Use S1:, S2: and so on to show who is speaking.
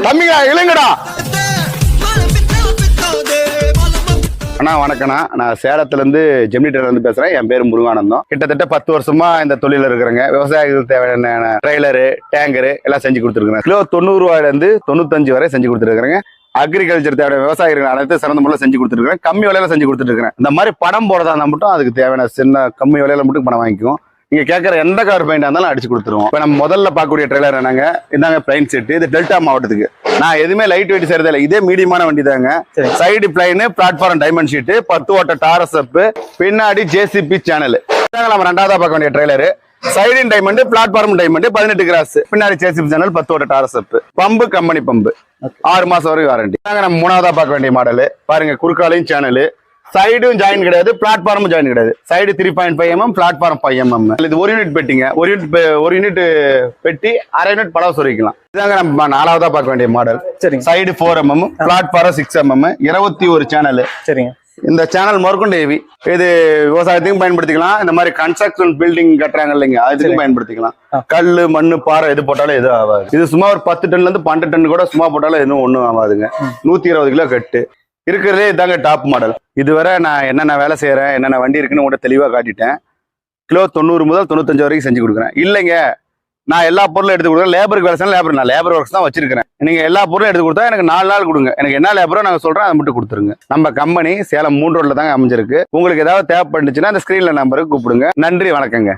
S1: தம்பிங்களா இல்லைங்கடா அண்ணா வணக்கண்ணா. நான் சேலத்துலேருந்து ஜெமினிட்டர்லேருந்து பேசுகிறேன். என் பேர் முருகானந்தம். கிட்டத்தட்ட 10 வருஷமா இந்த தொழில இருக்கிறேங்க. விவசாயத்துக்கு தேவையான ட்ரெய்லரு, டேங்கரு எல்லாம் செஞ்சு கொடுத்துருக்குறேன். கிலோ 90 ரூபாயிலேருந்து 95 வரை செஞ்சு கொடுத்துருக்குறேங்க. அக்ரிகல்ச்சர் தேவையான விவசாயிகள் அனைத்து சிறந்த முறையில் செஞ்சு கொடுத்துருக்கேன். கம்மி விலையில செஞ்சு கொடுத்துருக்கேன். இந்த மாதிரி படம் போடுறதா இருந்தால் மட்டும் அதுக்கு தேவையான சின்ன கம்மி விலையில மட்டும் பணம் வாங்கிக்குவோம். நீங்க கேட்கற எந்த கவர் பெயிண்டா இருந்தாலும் அடிச்சு கொடுத்துருவோம். இப்போ நம்ம முதல்ல பார்க்கக்கூடிய ட்ரெய்லர் என்னங்க, இதாங்க பிளைன் செட்டு. இது டெல்டா மாவட்டத்துக்கு. நான் எதுவுமே லைட் வெயிட் செய்யறதே இல்லை. இதே மீடியமான வண்டி தாங்க. Side plain, platform diamond sheet, 10 ஓட்ட டாரஸ் அப், பின்னாடி ஜேசிபி சேனல். நம்ம ரெண்டாவதா பார்க்க வேண்டிய ட்ரெய்லரு. சைடின் டைமண்ட், பிளாட்ஃபார்ம் டைமண்ட், 18 கிராஸ், பின்னாடி ஜேசிபி சேனல், 10 ஓட்ட Taurus up, pump company pump, 6 மாசம் வரைக்கும் வாரண்டி. நம்ம மூணாவதா பார்க்க வேண்டிய மாடல் பாருங்க. குறுக்காலையும் சேனல், சைடும் ஜாயின் கிடையாது, பிளாட்ஃபார்மும் ஜாயின் கிடையாது. Side 3.5 mm, platform 5 mm. இது ஒரு யூனிட் பெட்டிங்க. ஒரு யூனிட் பெட்டி, அரை யூனிட் படம் சொல்லிக்கலாம். இதாங்க நம்ம நாலாவதா பார்க்க வேண்டிய மாடல். சரிங்க. Side 4 mm, platform 6 mm, 21 channel. சரிங்க. இந்த சேனல் மொறுக்கும் டேவி. இது விவசாயத்துக்கும் பயன்படுத்திக்கலாம். இந்த மாதிரி கன்ஸ்ட்ரக்ஷன் பில்டிங் கட்டுறாங்க இல்லைங்க, அதுக்கும் பயன்படுத்திக்கலாம். கல்லு, மண்ணு, பாறை எது போட்டாலும் எதுவும் ஆகாது. இது சும்மா ஒரு 10 டன்ல இருந்து 12 டன் கூட சும்மா போட்டாலும் எதுவும் ஒன்றும் ஆகாதுங்க. 120 கிலோ கட்டு. இருக்கிறதே இதாங்க டாப் மாடல். இதுவரை நான் என்னென்ன வேலை செய்யறேன், என்னென்ன வண்டி இருக்குன்னு உங்கள்கிட்ட தெளிவாக காட்டிட்டேன். கிலோ 90 முதல் 95 வரைக்கும் செஞ்சு கொடுக்குறேன். இல்லைங்க நான் எல்லா பொருளும் எடுத்து கொடுக்குறேன். லேபருக்கு வேலை செய்யணும். நான் லேபர் ஒர்க்ஸ் தான் வச்சிருக்கிறேன். நீங்க எல்லா பொருளும் எடுத்து கொடுத்தா எனக்கு 4 நாள் கொடுங்க. எனக்கு என்ன லேபரோ நாங்கள் சொல்றோம், அதை மட்டும் கொடுத்துருங்க. நம்ம கம்பெனி சேலம் 3 ரோட்ல தாங்க அமைஞ்சிருக்கு. உங்களுக்கு ஏதாவது தேவைப்பட்டுச்சுன்னா அந்த ஸ்கிரீன்ல நம்பருக்கு கூப்பிடுங்க. நன்றி, வணக்கங்க.